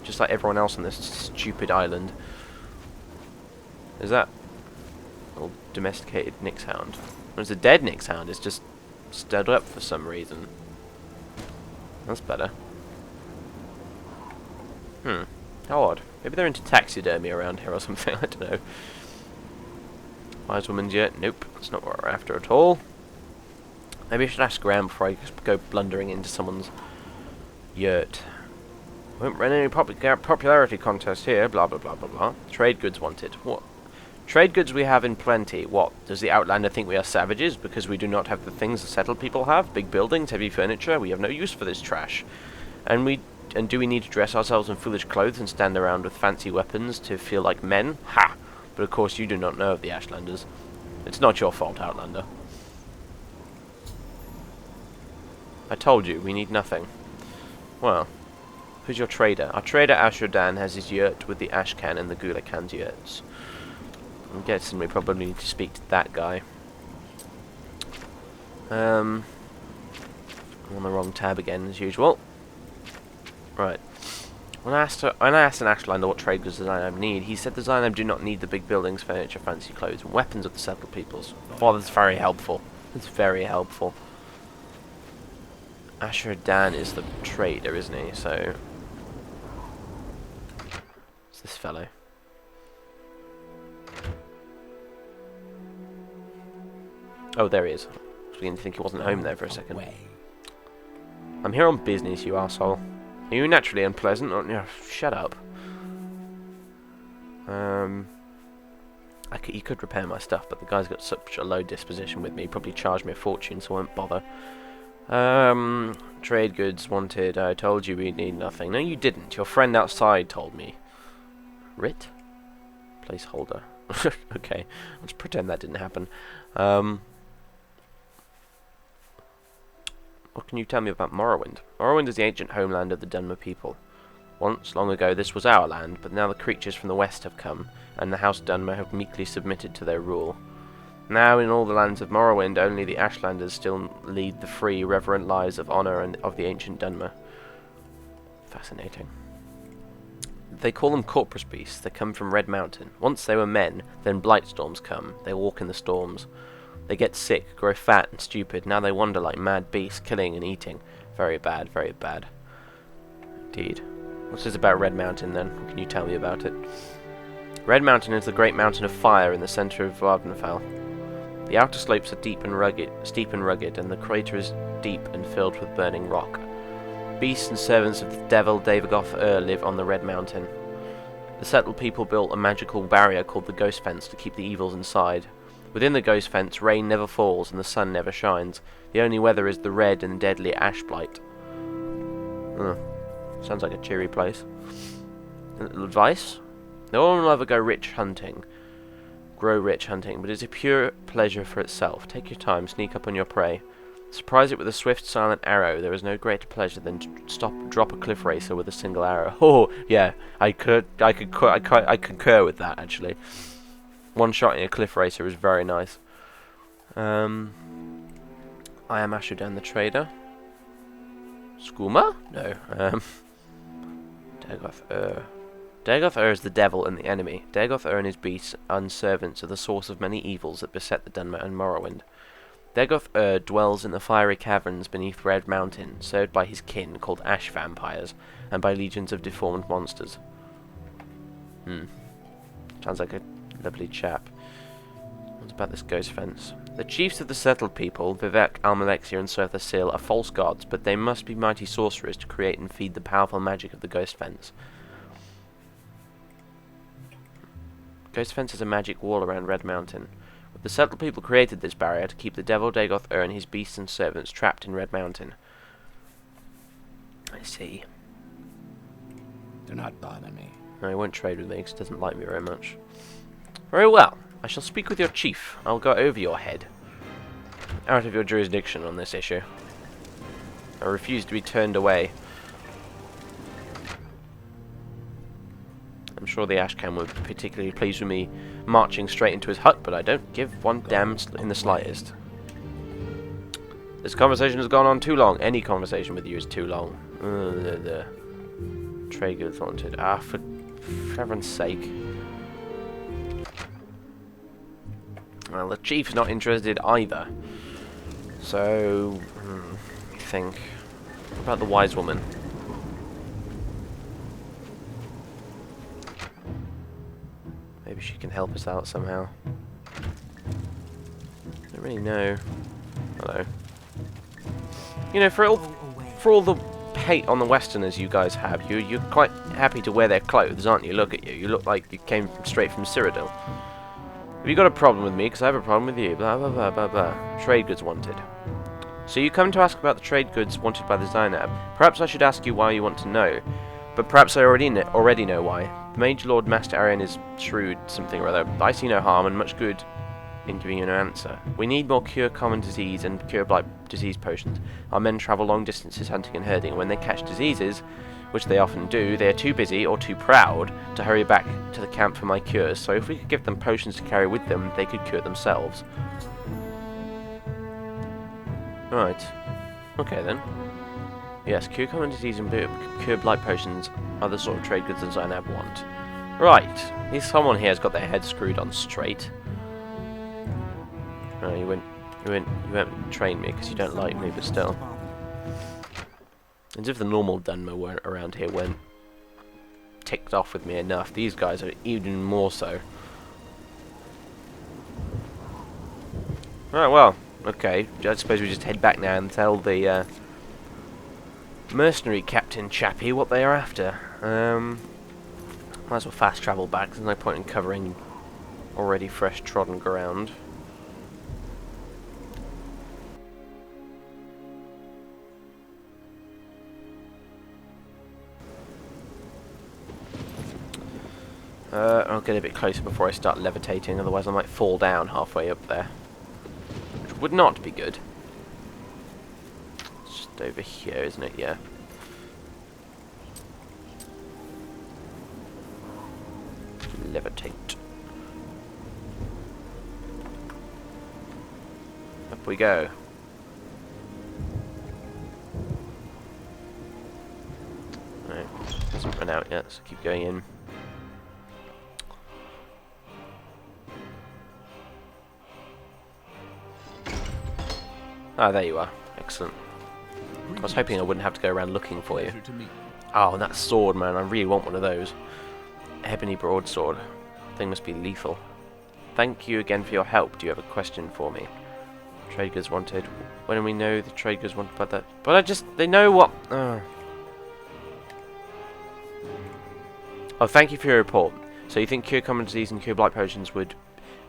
just like everyone else on this stupid island. Is that old domesticated Nixhound? Or is a dead Nixhound? It's just stood up for some reason. That's better. How odd. Maybe they're into taxidermy around here or something. I don't know. Wise woman's yurt? Nope. That's not what we're after at all. Maybe I should ask Graham before I just go blundering into someone's yurt. Won't run any popularity contest here. Blah blah blah blah blah. Trade goods wanted. What? Trade goods we have in plenty. What? Does the Outlander think we are savages because we do not have the things the settled people have? Big buildings, heavy furniture. We have no use for this trash. And do we need to dress ourselves in foolish clothes and stand around with fancy weapons to feel like men? Ha! But of course you do not know of the Ashlanders. It's not your fault, Outlander. I told you, we need nothing. Well, who's your trader? Our trader Ashradan has his yurt with the Ashcan and the Gulakan's yurts. I'm guessing we probably need to speak to that guy. I'm on the wrong tab again, as usual. Right. When I asked an Ashlander what trade goods Zainab need, he said the Zainab do not need the big buildings, furniture, fancy clothes, and weapons of the settled peoples. Well, that's very helpful. It's very helpful. Ashradan is the trader, isn't he? So, it's this fellow. Oh, there he is. I was beginning to think he wasn't home there for a second. I'm here on business, you arsehole. Are you naturally unpleasant? Or, no, shut up. You could repair my stuff, but the guy's got such a low disposition with me. He probably charged me a fortune, so I won't bother. Trade goods wanted. I told you we need nothing. No, you didn't. Your friend outside told me. Writ? Placeholder. Okay, let's pretend that didn't happen. What can you tell me about Morrowind? Morrowind is the ancient homeland of the Dunmer people. Once, long ago, this was our land, but now the creatures from the west have come, and the House Dunmer have meekly submitted to their rule. Now, in all the lands of Morrowind, only the Ashlanders still lead the free, reverent lives of honour and of the ancient Dunmer. Fascinating. They call them corpus beasts. They come from Red Mountain. Once they were men, then blight storms come. They walk in the storms. They get sick, grow fat and stupid. Now they wander like mad beasts, killing and eating. Very bad, very bad. Indeed. What's this about Red Mountain, then? What can you tell me about it? Red Mountain is the great mountain of fire in the centre of Vardenfell. The outer slopes are steep and rugged, and the crater is deep and filled with burning rock. Beasts and servants of the devil Davagoth live on the Red Mountain. The settled people built a magical barrier called the Ghost Fence to keep the evils inside. Within the Ghost Fence, rain never falls and the sun never shines. The only weather is the red and deadly ash blight. Sounds like a cheery place. A little advice? No one will ever grow rich hunting, but it's a pure pleasure for itself. Take your time, sneak up on your prey. Surprise it with a swift, silent arrow. There is no greater pleasure than to drop a cliff racer with a single arrow. Oh, yeah, I concur with that, actually. One shot in a cliff racer is very nice. I am Ashradan the trader. Skooma? No. Dagoth Dagoth is the devil and the enemy. Dagoth and his beasts and servants are the source of many evils that beset the Dunmer and Morrowind. Dagoth dwells in the fiery caverns beneath Red Mountain, served by his kin, called ash vampires, and by legions of deformed monsters. Sounds like a lovely chap. What about this Ghost Fence? The chiefs of the settled people, Vivek, Almalexia, and Surtha Sil, are false gods, but they must be mighty sorcerers to create and feed the powerful magic of the Ghost Fence. Ghost Fence is a magic wall around Red Mountain. The settled people created this barrier to keep the devil Dagoth and his beasts and servants trapped in Red Mountain. I see. Do not bother me. No, he won't trade with me because he doesn't like me very much. Very well. I shall speak with your chief. I'll go over your head. Out of your jurisdiction on this issue. I refuse to be turned away. I'm sure the Ashcan would be particularly pleased with me marching straight into his hut, but I don't give one damn in the slightest. This conversation has gone on too long. Any conversation with you is too long. Trade goods wanted. Ah, for heaven's sake. Well, the chief's not interested either. So, let me think. What about the wise woman? Maybe she can help us out somehow. I don't really know. Hello. You know, for all the hate on the Westerners you guys have, you're quite happy to wear their clothes, aren't you? Look at you. You look like you came straight from Cyrodiil. Have you got a problem with me? Because I have a problem with you. Blah, blah, blah, blah, blah. Trade goods wanted. So you come to ask about the trade goods wanted by the Zainab. Perhaps I should ask you why you want to know. But perhaps I already know why. The Mage Lord Master Arian is shrewd, something or other. But I see no harm and much good in giving you an answer. We need more cure common disease and cure blight disease potions. Our men travel long distances hunting and herding, and when they catch diseases, which they often do, they are too busy or too proud to hurry back to the camp for my cures. So if we could give them potions to carry with them, they could cure themselves. Right. Okay then. Yes, cure common disease and cure blight potions are the sort of trade goods that Zainab want. Right. At least someone here has got their head screwed on straight. Oh, you won't train me because you don't like me, but still. As if the normal Dunmer around here weren't ticked off with me enough. These guys are even more so. Right, well, okay. I suppose we just head back now and tell the mercenary captain chappie what they are after. Might as well fast travel back. There's no point in covering already fresh trodden ground. I'll get a bit closer before I start levitating, otherwise I might fall down halfway up there. Which would not be good. It's just over here, isn't it? Yeah. Levitate. Up we go. Right, hasn't run out yet, so keep going in. Ah, there you are. Excellent. I was hoping I wouldn't have to go around looking for you. Oh, and that sword, man. I really want one of those. Ebony broadsword. Thing must be lethal. Thank you again for your help. Do you have a question for me? Trade goods wanted. When do we know the trade goods wanted by that? But they know what... Oh, thank you for your report. So you think cure common disease and cure blight potions would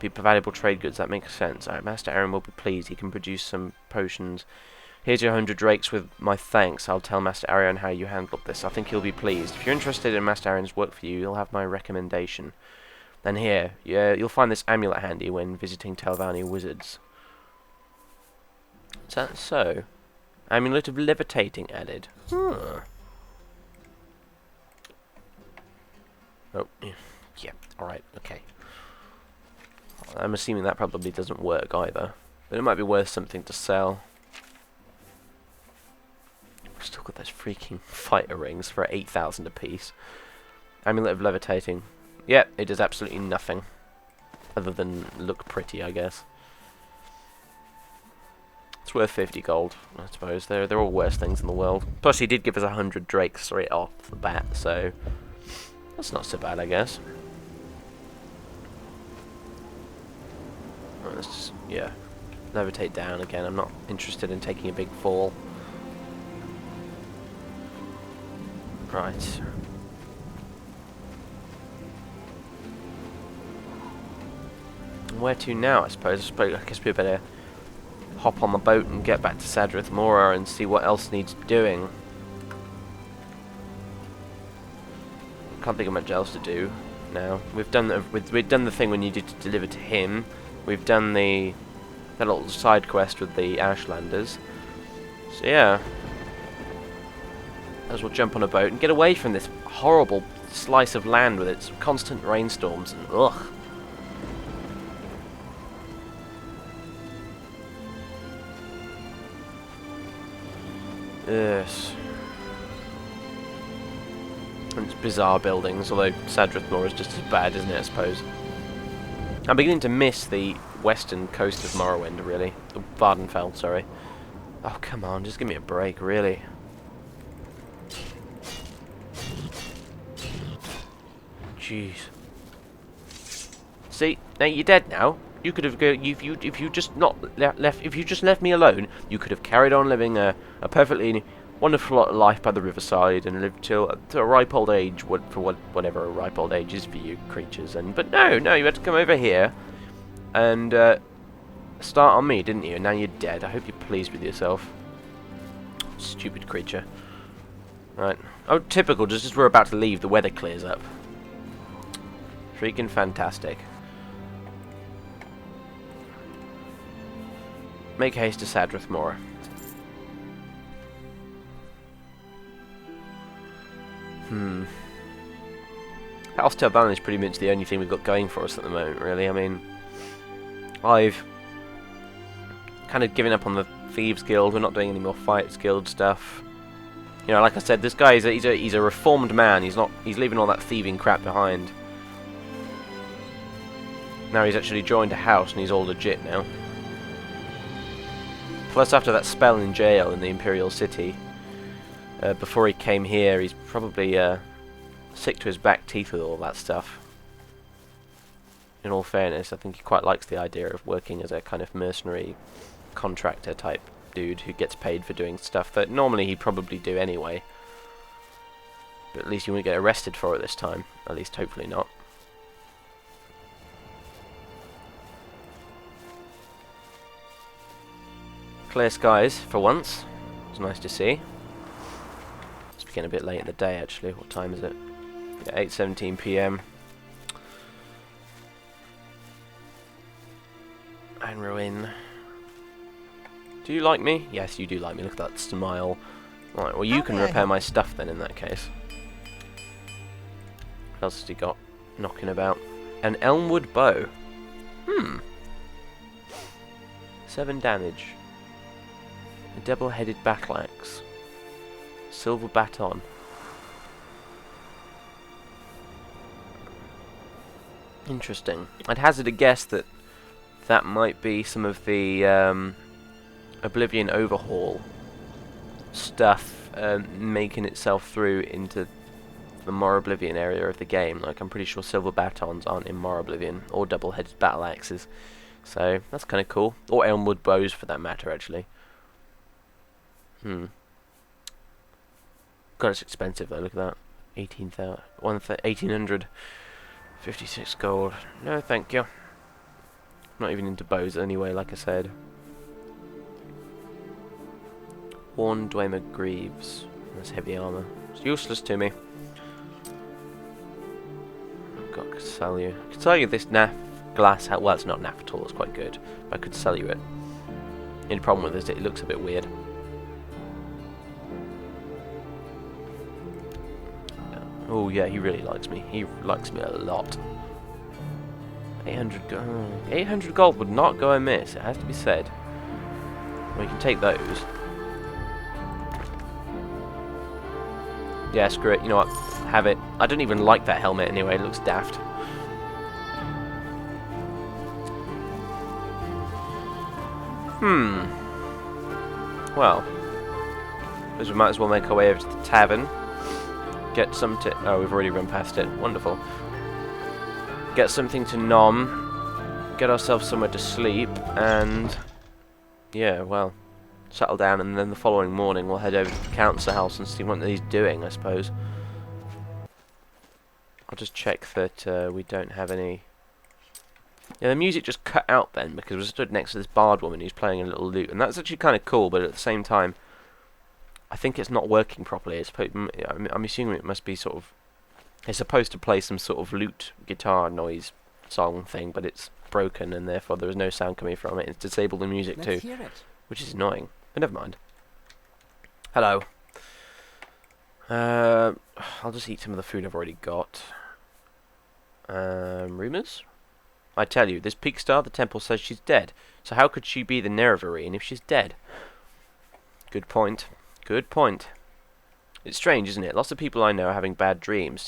be valuable trade goods? That makes sense. Alright, Master Aaron will be pleased. He can produce some potions. Here's your 100 drakes with my thanks. I'll tell Master Arion how you handled this. I think he'll be pleased. If you're interested in Master Arion's work for you, you'll have my recommendation. Then here, you'll find this amulet handy when visiting Telvanni wizards. Is that so? Amulet of levitating added. Huh. Oh, yeah. Alright, okay. I'm assuming that probably doesn't work either. But it might be worth something to sell. Still got those freaking fighter rings for 8,000 apiece. Amulet of levitating. Yep, it does absolutely nothing. Other than look pretty, I guess. It's worth 50 gold, I suppose. They're all worse things in the world. Plus he did give us 100 drakes straight off the bat, so... that's not so bad, I guess. Right, let's just, yeah, levitate down again. I'm not interested in taking a big fall. Right. Where to now, I suppose? I guess we better hop on the boat and get back to Sadrith Mora and see what else needs doing. Can't think of much else to do now. We've done the thing we needed to deliver to him. We've done that little side quest with the Ashlanders. So yeah, as well jump on a boat and get away from this horrible slice of land with its constant rainstorms and ugh. Yes. bizarre buildings, although Sadrithmore is just as bad, isn't it, I suppose. I'm beginning to miss the western coast of Morrowind, really. Vardenfell, sorry. Oh, come on, just give me a break, really. Jeez. See, now you're dead now. You could have if you just not if you just left me alone, you could have carried on living a perfectly wonderful life by the riverside and lived till a ripe old age, whatever a ripe old age is for you creatures. But no, you had to come over here and start on me, didn't you? And now you're dead. I hope you're pleased with yourself. Stupid creature. Right. Oh, typical. Just as we're about to leave, the weather clears up. Freaking fantastic. Make haste to Sadrithmore. House Telban is pretty much the only thing we've got going for us at the moment, really. I mean, I've kind of given up on the Thieves Guild. We're not doing any more Fights Guild stuff. You know, like I said, this guy he's a reformed man. He's leaving all that thieving crap behind. Now he's actually joined a house and he's all legit now. Plus, after that spell in jail in the Imperial City, before he came here, he's probably sick to his back teeth with all that stuff. In all fairness, I think he quite likes the idea of working as a kind of mercenary contractor type dude who gets paid for doing stuff that normally he'd probably do anyway. But at least he won't get arrested for it this time. At least, hopefully not. Clear skies, for once. It's nice to see. It's getting a bit late in the day, actually. What time is it? Yeah, 8:17 PM. And Ruin. Do you like me? Yes, you do like me. Look at that smile. Right, well, you can repair my stuff then, in that case. What else has he got knocking about? An Elmwood bow. 7 damage. A double-headed battle axe. Silver baton. Interesting. I'd hazard a guess that that might be some of the Oblivion overhaul stuff making itself through into the Morroblivion area of the game. Like, I'm pretty sure silver batons aren't in Morroblivion, or double-headed battle axes. So, that's kind of cool. Or Elmwood bows, for that matter, actually. God, it's expensive though, look at that. 1856 gold. No, thank you. Not even into bows anyway, like I said. Worn Dwemer Greaves. That's heavy armour. It's useless to me. God, I could sell you. I could sell you this glass hat. Well, it's not naff at all, it's quite good. But I could sell you it. The only problem with it is it looks a bit weird. Oh yeah, he really likes me. He likes me a lot. 800 gold would not go amiss, it has to be said. We can take those. Yeah, screw it. You know what? Have it. I don't even like that helmet anyway. It looks daft. Well, we might as well make our way over to the tavern. Get some to... Oh, we've already run past it. Wonderful. Get something to nom. Get ourselves somewhere to sleep. And... yeah, well... settle down, and then the following morning we'll head over to the council house and see what he's doing, I suppose. I'll just check that we don't have any... Yeah, the music just cut out then, because we stood next to this bard woman who's playing a little lute, and that's actually kind of cool, but at the same time, I think it's not working properly. I'm assuming it must be sort of... It's supposed to play some sort of lute, guitar noise song thing, but it's broken, and therefore there is no sound coming from it. It's disabled the music too, which is annoying. But never mind. Hello. I'll just eat some of the food I've already got. Rumours? I tell you, this Peak Star, the temple says she's dead. So how could she be the Nerevarine if she's dead? Good point. Good point. It's strange, isn't it? Lots of people I know are having bad dreams.